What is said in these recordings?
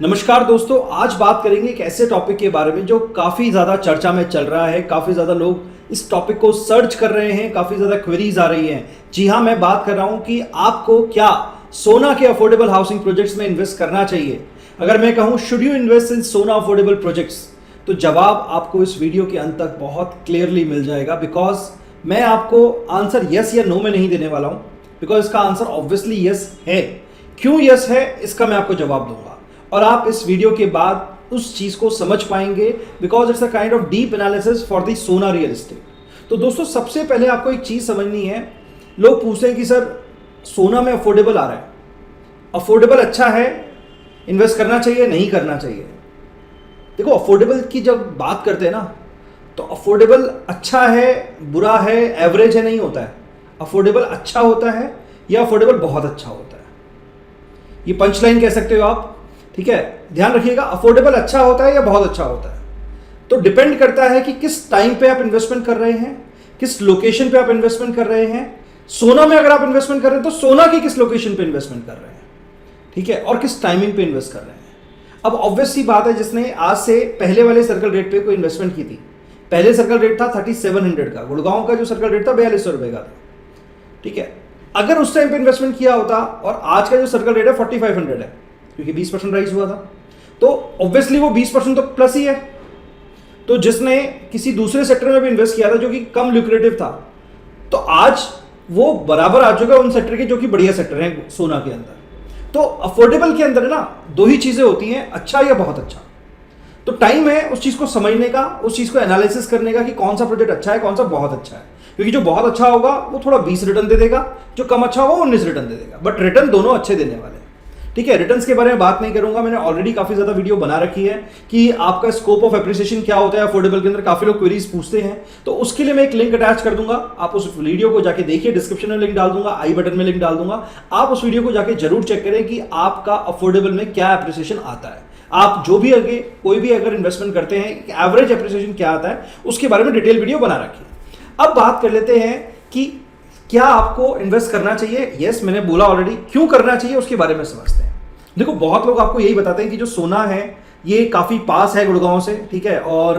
नमस्कार दोस्तों, आज बात करेंगे एक ऐसे टॉपिक के बारे में जो काफ़ी ज़्यादा चर्चा में चल रहा है। काफ़ी ज़्यादा लोग इस टॉपिक को सर्च कर रहे हैं, काफ़ी ज़्यादा क्वेरीज आ रही हैं। जी हाँ, मैं बात कर रहा हूँ कि आपको क्या सोना के अफोर्डेबल हाउसिंग प्रोजेक्ट्स में इन्वेस्ट करना चाहिए। अगर मैं कहूँ शुड यू इन्वेस्ट इन सोना अफोर्डेबल प्रोजेक्ट्स, तो जवाब आपको इस वीडियो के अंत तक बहुत क्लियरली मिल जाएगा। बिकॉज मैं आपको आंसर यस या नो में नहीं देने वाला हूँ, बिकॉज इसका आंसर ऑब्वियसली यस है। क्यों यस है इसका मैं आपको जवाब दूंगा और आप इस वीडियो के बाद उस चीज को समझ पाएंगे, because it's a kind of deep analysis for the सोना रियल एस्टेट। तो दोस्तों, सबसे पहले आपको एक चीज समझनी है। लोग पूछते हैं कि सर सोना में अफोर्डेबल आ रहा है, अफोर्डेबल अच्छा है, इन्वेस्ट करना चाहिए नहीं करना चाहिए। देखो, अफोर्डेबल की जब बात करते हैं ना, तो अफोर्डेबल अच्छा है, बुरा है, एवरेज है नहीं होता है। अफोर्डेबल अच्छा होता है या अफोर्डेबल बहुत अच्छा होता है। ये पंच लाइन कह सकते हो आप, ठीक है। ध्यान रखिएगा, अफोर्डेबल अच्छा होता है या बहुत अच्छा होता है, तो डिपेंड करता है कि किस टाइम पे आप इन्वेस्टमेंट कर रहे हैं, किस लोकेशन पे आप इन्वेस्टमेंट कर रहे हैं। सोना में अगर आप इन्वेस्टमेंट कर रहे हैं तो सोना की किस लोकेशन पे इन्वेस्टमेंट कर रहे हैं, ठीक है, और किस टाइमिंग पे इन्वेस्ट कर रहे हैं। अब ऑब्वियस सी बात है, जिसने आज से पहले वाले सर्कल रेट पे कोई इन्वेस्टमेंट की थी, पहले सर्कल रेट था 3700 का, गुड़गांव का जो सर्कल रेट था 4200 रुपए का था, ठीक है। अगर उस टाइम पे इन्वेस्टमेंट किया होता और आज का जो सर्कल रेट है 4500 है, क्योंकि 20% राइज हुआ था, तो ऑब्वियसली वो 20% तो प्लस ही है। तो जिसने किसी दूसरे सेक्टर में भी इन्वेस्ट किया था जो कि कम ल्यूक्रेटिव था, तो आज वो बराबर आ चुका है उन सेक्टर के जो कि बढ़िया सेक्टर है सोना के अंदर। तो अफोर्डेबल के अंदर ना दो ही चीजें होती हैं, अच्छा या बहुत अच्छा। तो टाइम है उस चीज को समझने का, उस चीज को एनालिसिस करने का कि कौन सा प्रोजेक्ट अच्छा है, कौन सा बहुत अच्छा है। क्योंकि जो बहुत अच्छा होगा वो थोड़ा 20 रिटर्न दे देगा, जो कम अच्छा होगा वो 19 रिटर्न दे देगा, बट रिटर्न दोनों अच्छे देने वाले हैं, ठीक है। रिटर्न्स के बारे में बात नहीं करूंगा, मैंने ऑलरेडी काफी ज्यादा वीडियो बना रखी है कि आपका स्कोप ऑफ एप्रिसिएशन क्या होता है अफोर्डेबल के अंदर। काफी लोग क्वेरीज पूछते हैं, तो उसके लिए मैं एक लिंक अटैच कर दूंगा, आप उस वीडियो को जाके देखिए। डिस्क्रिप्शन में लिंक डाल दूंगा, आई बटन में लिंक डाल दूंगा, आप उस वीडियो को जाके जरूर चेक करें कि आपका अफोर्डेबल में क्या एप्रिसिएशन आता है। आप जो भी आगे कोई भी अगर इन्वेस्टमेंट करते हैं, एवरेज एप्रिसिएशन क्या आता है उसके बारे में डिटेल वीडियो बना रखी है। अब बात कर लेते हैं कि क्या आपको इन्वेस्ट करना चाहिए। यस, मैंने बोला ऑलरेडी, क्यों करना चाहिए उसके बारे में समझते हैं। देखो, बहुत लोग आपको यही बताते हैं कि जो सोना है ये काफी पास है गुड़गांव से, ठीक है, और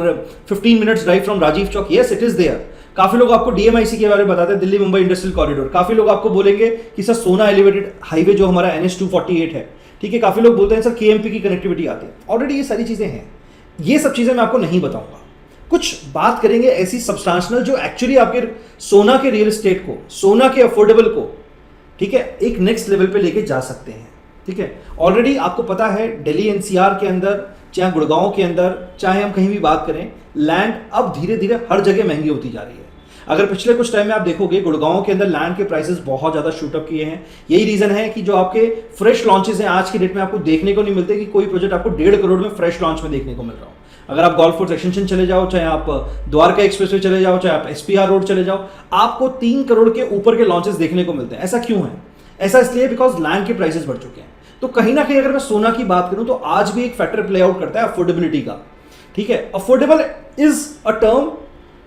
15 minutes drive from Rajiv Chowk. Yes, it is there. काफी लोग आपको डीएमआईसी के बारे में बताते हैं, दिल्ली मुंबई इंडस्ट्रियल कॉरिडोर। काफी लोग आपको बोलेंगे कि सर सोना एलिवेटेड हाईवे जो हमारा NH 248 है, ठीक है। काफी लोग बोलते हैं सर KMP की कनेक्टिविटी आती है। ऑलरेडी ये सारी चीजें हैं, ये सब चीजें मैं आपको नहीं बताऊंगा। कुछ बात करेंगे ऐसी सब्सटेंशियल जो एक्चुअली आपके सोना के रियल एस्टेट को, सोना के अफोर्डेबल को, ठीक है, एक नेक्स्ट लेवल पे लेके जा सकते हैं, ठीक है। ऑलरेडी आपको पता है दिल्ली NCR के अंदर, चाहे गुड़गांव के अंदर, चाहे हम कहीं भी बात करें, लैंड अब धीरे धीरे हर जगह महंगी होती जा रही है। अगर पिछले कुछ टाइम में आप देखोगे, गुड़गांव के अंदर लैंड के प्राइसेस बहुत ज्यादा शूट अप किए हैं। यही रीजन है कि जो आपके फ्रेश लॉन्चेस हैं आज की डेट में आपको देखने को नहीं मिलते, कि कोई प्रोजेक्ट आपको 1.5 करोड़ में फ्रेश लॉन्च में देखने को मिल रहा हो। अगर आप गोल्फ कोर्स एक्सटेंशन चले जाओ, चाहे आप द्वारका एक्सप्रेसवे चले जाओ, चाहे आप SPR रोड चले जाओ, आपको 3 करोड़ के ऊपर के लॉन्चेस देखने को मिलते हैं। ऐसा क्यों है? ऐसा इसलिए बिकॉज लैंड के प्राइसेस बढ़ चुके हैं। तो कहीं ना कहीं अगर मैं सोना की बात करूं तो आज भी एक फैक्टर प्ले आउट करता है अफोर्डेबिलिटी का, ठीक है। Affordable is a term,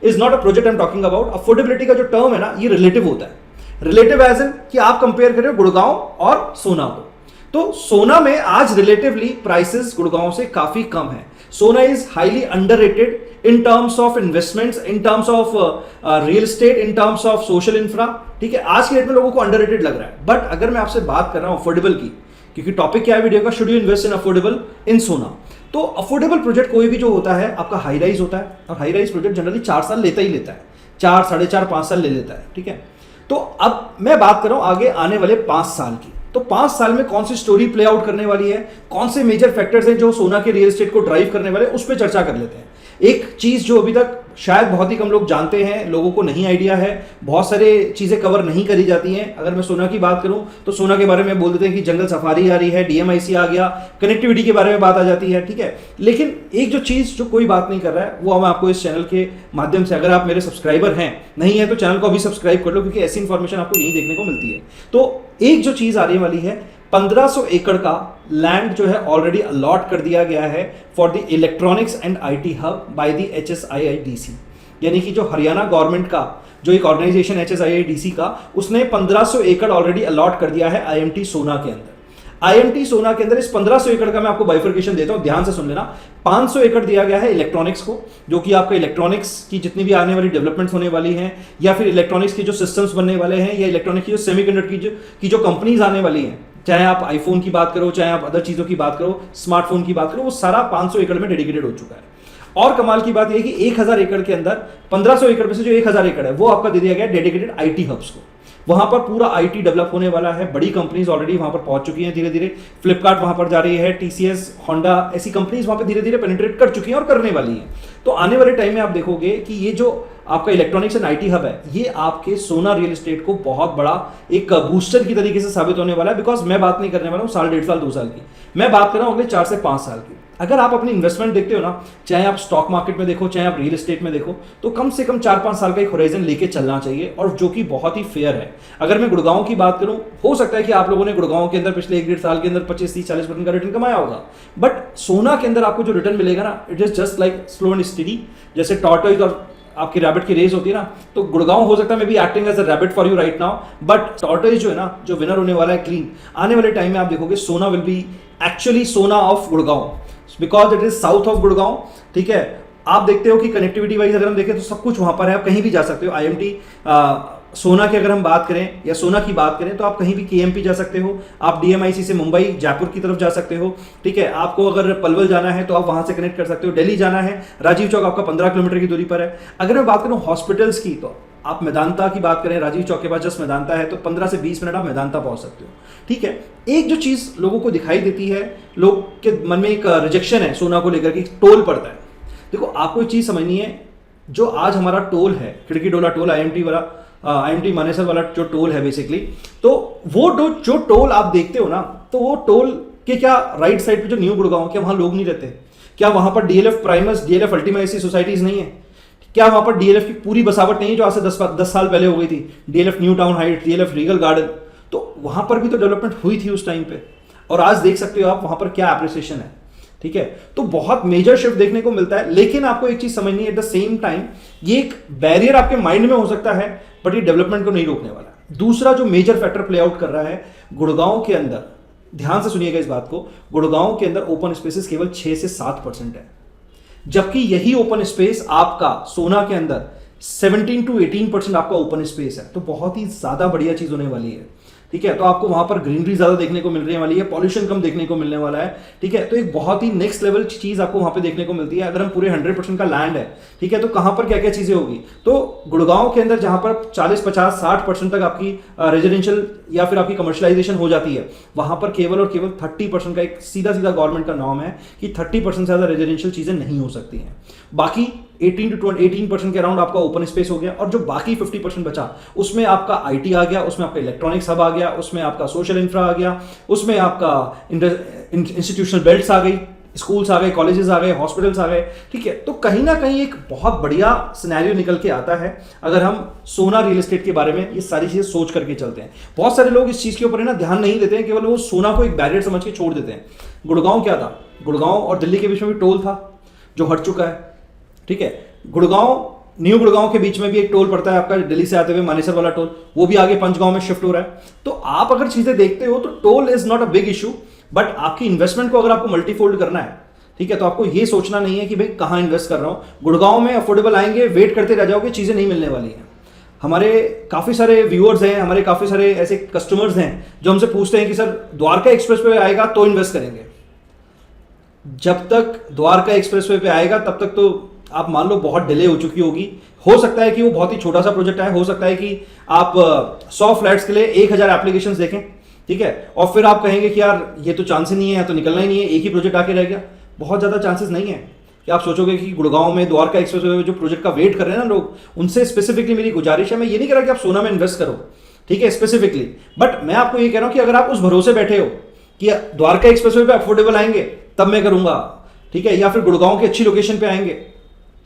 is not a project I am talking about. Affordability का जो टर्म है ना, ये रिलेटिव होता है। रिलेटिव एज इन कि आप कंपेयर कर रहे हो गुड़गांव और सोना को, तो सोना में आज रिलेटिवली प्राइसेस गुड़गांव से काफी कम है। सोना is highly underrated in terms of investments, in terms of real estate, in terms of social infra, ठीक है। आज के डेट में लोगों को अंडररेटेड लग रहा है। बट अगर मैं आपसे बात कर रहा हूं अफोर्डेबल की, क्योंकि टॉपिक क्या है वीडियो का, should you invest in affordable in सोना, तो अफोर्डेबल प्रोजेक्ट कोई भी जो होता है आपका हाई राइज होता है, और हाई राइज प्रोजेक्ट जनरली 4 साल लेता ही लेता है, 4, 4.5, 5 साल ले लेता है, ठीक है। तो अब मैं बात कर रहा हूं आगे आने वाले 5 साल की। तो 5 साल में कौन सी स्टोरी प्ले आउट करने वाली है, कौन से मेजर फैक्टर्स हैं जो सोना के रियल एस्टेट को ड्राइव करने वाले, उस पर चर्चा कर लेते हैं। एक चीज जो अभी तक शायद बहुत ही कम लोग जानते हैं, लोगों को नहीं आइडिया है, बहुत सारे चीजें कवर नहीं करी जाती हैं। अगर मैं सोना की बात करूं तो सोना के बारे में बोल देते हैं कि जंगल सफारी आ रही है, DMIC आ गया, कनेक्टिविटी के बारे में बात आ जाती है, ठीक है। लेकिन एक जो चीज जो कोई बात नहीं कर रहा है, वो मैं आपको इस चैनल के माध्यम से, अगर आप मेरे सब्सक्राइबर हैं, नहीं है तो चैनल को अभी सब्सक्राइब कर लो, क्योंकि ऐसी इंफॉर्मेशन आपको यही देखने को मिलती है। तो एक जो चीज आने वाली है, 1500 एकड़ का लैंड जो है ऑलरेडी अलॉट कर दिया गया है for the electronics and IT hub by the HSIIDC, यानी कि जो हरियाणा गवर्नमेंट का जो एक ऑर्गेनाइजेशन HSIIDC का, उसने 1500 एकड़ ऑलरेडी अलॉट कर दिया है IMT सोना के अंदर। आईएमटी सोना के अंदर इस 1500 एकड़ का मैं आपको बाइफर्केशन देता हूं, ध्यान से सुन लेना। 500 एकड़ दिया गया है इलेक्ट्रॉनिक्स को, जो कि आपका इलेक्ट्रॉनिक्स की जितनी भी आने वाली डेवलपमेंट्स होने वाली हैं, या फिर इलेक्ट्रॉनिक्स के जो सिस्टम्स बनने वाले हैं, या इलेक्ट्रॉनिक्स की जो सेमीकंडक्टर की जो कंपनीज आने वाली हैं, चाहे आप आईफोन की बात करो, चाहे आप अदर चीजों की बात करो, स्मार्टफोन की बात करो, वो सारा 500 एकड़ में डेडिकेटेड हो चुका है। और कमाल की बात यह कि 1000 एकड़ के अंदर 1500 एकड़ में से जो 1000 एकड़ है वो आपका दे दिया गया डेडिकेटेड आईटी हब्स को। वहां पर पूरा आईटी डेवलप होने वाला है, बड़ी कंपनीज ऑलरेडी वहां पर पहुंच चुकी हैं, धीरे धीरे फ्लिपकार्ट वहां पर जा रही है, टीसीएस, होंडा, ऐसी कंपनीज वहां पर धीरे धीरे पेनिट्रेट कर चुकी हैं और करने वाली हैं। तो आने वाले टाइम में आप देखोगे कि ये जो आपका इलेक्ट्रॉनिक्स एंड आईटी हब है, ये आपके सोना रियल एस्टेट को बहुत बड़ा एक बूस्टर की तरीके से साबित होने वाला है। बिकॉज मैं बात नहीं करने वाला हूं साल, 1.5 साल, 2 साल की, मैं बात कर रहा हूं अगले 4 से 5 साल की। अगर आप अपनी इन्वेस्टमेंट देखते हो ना, चाहे आप स्टॉक मार्केट में देखो, चाहे आप रियल एस्टेट में देखो, तो कम से कम 4-5 साल का एक होराइजन लेके चलना चाहिए, और जो कि बहुत ही फेयर है। अगर मैं गुड़गांव की बात करूं, हो सकता है कि आप लोगों ने गुड़गांव के अंदर पिछले 1-1.5 साल के अंदर 25-30-40% का रिटर्न कमाया होगा, बट सोना के अंदर आपको जो रिटर्न मिलेगा ना, it is just like slow and study. जैसे टॉर्टोइज और आपकी रैबिट की रेस होती है ना, तो गुड़गांव हो सकता है may be acting as a rabbit for you right now, but tortoise जो है ना, जो विनर होने वाला है क्लीन, आने वाले टाइम में आप देखोगे सोना विल बी एक्चुअली सोना of Gurgaon, because it is south of Gurgaon. ठीक है, आप देखते हो कि कनेक्टिविटी वाइज अगर हम देखें तो सब कुछ वहां पर है, आप कहीं भी जा सकते हो। आईएमटी सोना की अगर हम बात करें या सोना की बात करें तो आप कहीं भी केएमपी जा सकते हो, आप डीएमआईसी से मुंबई, जयपुर की तरफ जा सकते हो। ठीक है, आपको अगर पलवल जाना है तो आप वहां से कनेक्ट कर सकते हो, दिल्ली जाना है, राजीव चौक आपका 15 किलोमीटर की दूरी पर है। अगर मैं बात करूं हॉस्पिटल्स की, तो आप मेदांता की बात करें, राजीव चौक के पास जस्ट मेदांता है, तो 15 से 20 मिनट आप मेदांता पहुंच सकते हो। ठीक है, एक जो चीज लोगों को दिखाई देती है, लोग के मन में एक रिजेक्शन है सोना को लेकर के, टोल पड़ता है। देखो, आपको एक चीज समझनी है, जो आज हमारा टोल है, खिड़की डोला टोल, आईएमटी मानेसर वाला जो टोल है बेसिकली, तो वो जो टोल आप देखते हो ना, तो वो टोल के क्या राइट साइड पे जो न्यू गुड़गांव, क्या वहां लोग नहीं रहते? क्या वहां पर डीएलएफ प्राइमस, डीएलएफ अल्टीमा ऐसी सोसाइटीज नहीं है? क्या वहां पर डीएलएफ की पूरी बसावट नहीं है जो आज से 10 साल पहले हो गई थी? DLF new town height, DLF Regal garden, तो वहां पर भी तो डेवलपमेंट हुई थी उस टाइम पे, और आज देख सकते हो आप वहां पर क्या एप्रिसिएशन है। ठीक है, तो बहुत मेजर शिफ्ट देखने को मिलता है। लेकिन आपको एक चीज समझनी है, एट द सेम टाइम ये एक बैरियर आपके माइंड में हो सकता है, बट ये डेवलपमेंट को नहीं रोकने वाला। दूसरा जो मेजर फैक्टर प्ले आउट कर रहा है गुड़गांव के अंदर, ध्यान से सुनिएगा इस बात को, गुड़गांव के अंदर ओपन स्पेसेस केवल 6 से 7% है, जबकि यही ओपन स्पेस आपका सोना के अंदर 17 to 18% आपका ओपन स्पेस है। तो बहुत ही ज्यादा बढ़िया चीज होने वाली है। ठीक है, तो आपको वहां पर ग्रीनरी ज्यादा देखने को मिलने वाली है, पॉल्यूशन कम देखने को मिलने वाला है। ठीक है, तो एक बहुत ही नेक्स्ट लेवल चीज आपको वहां पे देखने को मिलती है। अगर हम पूरे 100% का लैंड है, ठीक है, तो कहां पर क्या क्या चीजें होगी? तो गुड़गांव के अंदर जहां पर 40, 50, 60% तक आपकी रेजिडेंशियल या फिर आपकी कमर्शियलाइजेशन हो जाती है, वहां पर केवल और केवल 30% का एक सीधा सीधा गवर्नमेंट का नॉर्म है कि 30% से ज्यादा रेजिडेंशियल चीजें नहीं हो सकती हैं। बाकी 18% के अराउंड आपका ओपन स्पेस हो गया, और जो बाकी 50% बचा उसमें आपका आईटी आ गया, उसमें आपका इलेक्ट्रॉनिक्स हब आ गया, उसमें आपका सोशल इंफ्रा आ गया, उसमें आपका इंस्टीट्यूशनल बेल्ट्स आ गई, स्कूल्स आ गए, कॉलेजेस आ गए, हॉस्पिटल्स आ गए। ठीक है, तो कहीं ना कहीं एक बहुत बढ़िया सिनेरियो निकल के आता है अगर हम सोना रियल एस्टेट के बारे में ये सारी चीजें सोच करके चलते हैं। बहुत सारे लोग इस चीज के ऊपर ना ध्यान नहीं देते हैं, केवल वो सोना को एक बैरियर समझ के छोड़ देते हैं। गुड़गांव क्या था? गुड़गांव और दिल्ली के बीच में भी टोल था जो हट चुका है। ठीक है, गुड़गांव, न्यू गुड़गांव के बीच में भी एक टोल पड़ता है आपका, दिल्ली से आते हुए मानेसर वाला टोल, वो भी आगे पंचगांव में शिफ्ट हो रहा है। तो आप अगर चीजें देखते हो तो toll is not a big issue, but आपकी इन्वेस्टमेंट को अगर आपको मल्टीफोल्ड करना है, ठीक है, तो आपको ये सोचना नहीं है कि भाई कहां इन्वेस्ट कर रहा हूं। गुड़गांव में अफोर्डेबल आएंगे, वेट करते रह जाओगे, चीजें नहीं मिलने वाली हैं। हमारे काफी सारे व्यूअर्स हैं, हमारे काफी सारे ऐसे कस्टमर्स हैं जो हमसे पूछते हैं कि सर द्वारका एक्सप्रेस पे आएगा तो इन्वेस्ट करेंगे। जब तक द्वारका एक्सप्रेस पे आएगा तब तक तो आप मान लो बहुत डिले हो चुकी होगी। हो सकता है कि वो बहुत ही छोटा सा प्रोजेक्ट है, हो सकता है कि आप 100 फ्लैट्स के लिए 1000 एप्लीकेशंस देखें, ठीक है, और फिर आप कहेंगे कि यार ये तो चांस ही नहीं है, तो निकलना ही नहीं है, एक ही प्रोजेक्ट आके रह गया। बहुत ज़्यादा चांसेस नहीं है कि आप सोचोगे कि गुड़गांव में द्वारका एक्सप्रेस वे जो प्रोजेक्ट का वेट कर रहे हैं ना लोग, उनसे स्पेसिफिकली मेरी गुजारिश है, मैं ये नहीं कह रहा कि आप सोना में इन्वेस्ट करो, ठीक है, स्पेसिफिकली, बट मैं आपको ये कह रहा हूं कि अगर आप उस भरोसे बैठे हो कि द्वारका एक्सप्रेस वे पे अफोर्डेबल आएंगे तब मैं करूंगा, ठीक है, या फिर गुड़गांव की अच्छी लोकेशन पे आएंगे।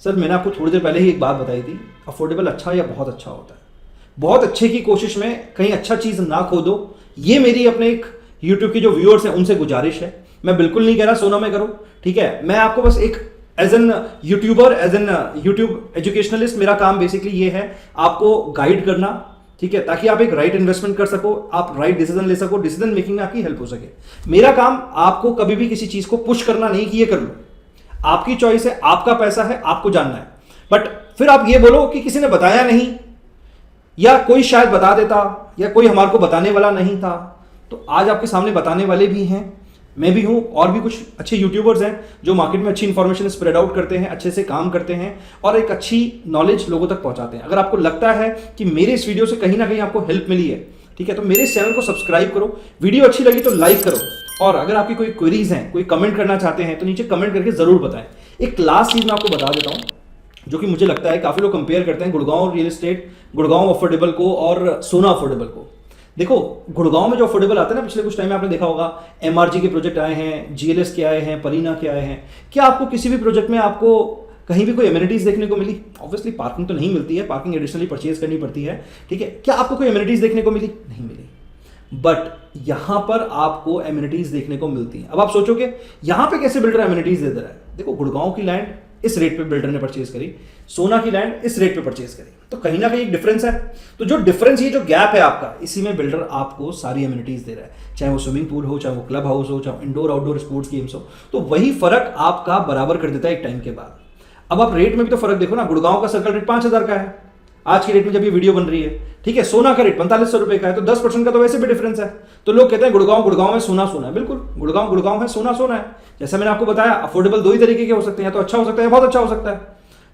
सर मैंने आपको थोड़ी देर पहले ही एक बात बताई थी, अफोर्डेबल अच्छा या बहुत अच्छा होता है। बहुत अच्छे की कोशिश में कहीं अच्छा चीज ना खो दो, ये मेरी अपने एक यूट्यूब के जो व्यूअर्स हैं उनसे गुजारिश है। मैं बिल्कुल नहीं कह रहा सोना में करो, ठीक है, मैं आपको बस एक as an YouTuber, as an YouTube educationalist, मेरा काम बेसिकली ये है आपको गाइड करना, ठीक है, ताकि आप एक राइट इन्वेस्टमेंट कर सको, आप राइट डिसीजन ले सको, डिसीजन मेकिंग में आपकी हेल्प हो सके। मेरा काम आपको कभी भी किसी चीज को पुश करना नहीं कि ये कर लो, आपकी चॉइस है, आपका पैसा है, आपको जानना है। बट फिर आप ये बोलो कि किसी ने बताया नहीं, या कोई शायद बता देता, या कोई हमारे को बताने वाला नहीं था, तो आज आपके सामने बताने वाले भी हैं, मैं भी हूं, और भी कुछ अच्छे यूट्यूबर्स हैं जो मार्केट में अच्छी इंफॉर्मेशन स्प्रेड आउट करते हैं, अच्छे से काम करते हैं और एक अच्छी नॉलेज लोगों तक पहुंचाते हैं। अगर आपको लगता है कि मेरे इस वीडियो से कहीं ना कहीं आपको हेल्प मिली है, ठीक है, तो मेरे इस चैनल को सब्सक्राइब करो, वीडियो अच्छी लगी तो लाइक करो, और अगर आपकी कोई क्वेरीज हैं, कोई कमेंट करना चाहते हैं तो नीचे कमेंट करके जरूर बताएं। एक लास्ट चीज मैं आपको बता देता हूं जो कि मुझे लगता है काफी लोग कंपेयर करते हैं Gurgaon real estate, Gurgaon affordable को और सोना अफोर्डेबल को। देखो, गुड़गांव में जो अफोर्डेबल आते हैं ना, पिछले कुछ टाइम में आपने देखा होगा एमआरजी के प्रोजेक्ट आए हैं, जीएलएस के आए हैं, परीना के आए हैं। क्या आपको किसी भी प्रोजेक्ट में आपको कहीं भी कोई एमिनिटीज देखने को मिली? ऑब्वियसली पार्किंग तो नहीं मिलती है, पार्किंग एडिशनली परचेज करनी पड़ती है, ठीक है। क्या आपको कोई एमिनिटीज देखने को मिली? नहीं मिली। बट यहां पर आपको एमिनिटीज देखने को मिलती है। अब आप सोचोगे यहां पे कैसे बिल्डर एमिनिटीज दे रहा है? देखो, गुड़गांव की लैंड इस रेट पे बिल्डर ने परचेज करी, सोना की लैंड इस रेट पे परचेज करी, तो कहीं ना कहीं एक डिफरेंस है। तो जो डिफरेंस, ये जो गैप है आपका, इसी में बिल्डर आपको सारी एमिनिटीज दे रहा है, चाहे वो स्विमिंग पूल हो, चाहे वो क्लब हाउस हो, चाहे इंडोर आउटडोर स्पोर्ट्स गेम्स हो। तो वही फर्क आपका बराबर कर देता है एक टाइम के बाद। अब आप रेट में भी तो फर्क देखो ना, गुड़गांव का सर्कल रेट 5,000 का है आज की रेट में जब ये वीडियो बन रही है, ठीक है। सोना का रेट 4500 रुपए का है, तो 10% का तो वैसे भी डिफरेंस है। तो लोग कहते हैं गुड़गांव में सोना है, बिल्कुल गुड़गांव है, सोना है। जैसा मैंने आपको बताया, अफोर्डेबल दो ही तरीके के हो सकते हैं, या तो अच्छा हो सकता है या बहुत अच्छा हो सकता है।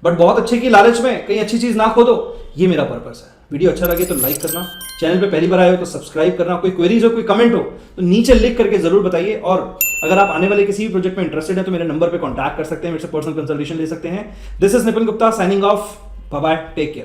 बट बहुत अच्छे की लालच में कहीं अच्छी चीज ना खो दो, ये मेरा पर्पस है। वीडियो अच्छा लगे तो लाइक करना, चैनल पे पहली बार आए हो तो सब्सक्राइब करना, कोई क्वेरीज हो, कोई कमेंट हो तो नीचे लिख करके जरूर बताइए। और अगर आप आने वाले किसी भी प्रोजेक्ट में इंटरेस्टेड है तो मेरे नंबर पे कांटेक्ट कर सकते हैं, मेरे से पर्सनल कंसल्टेशन ले सकते हैं। This is Nipun Gupta signing off, bye bye, take care.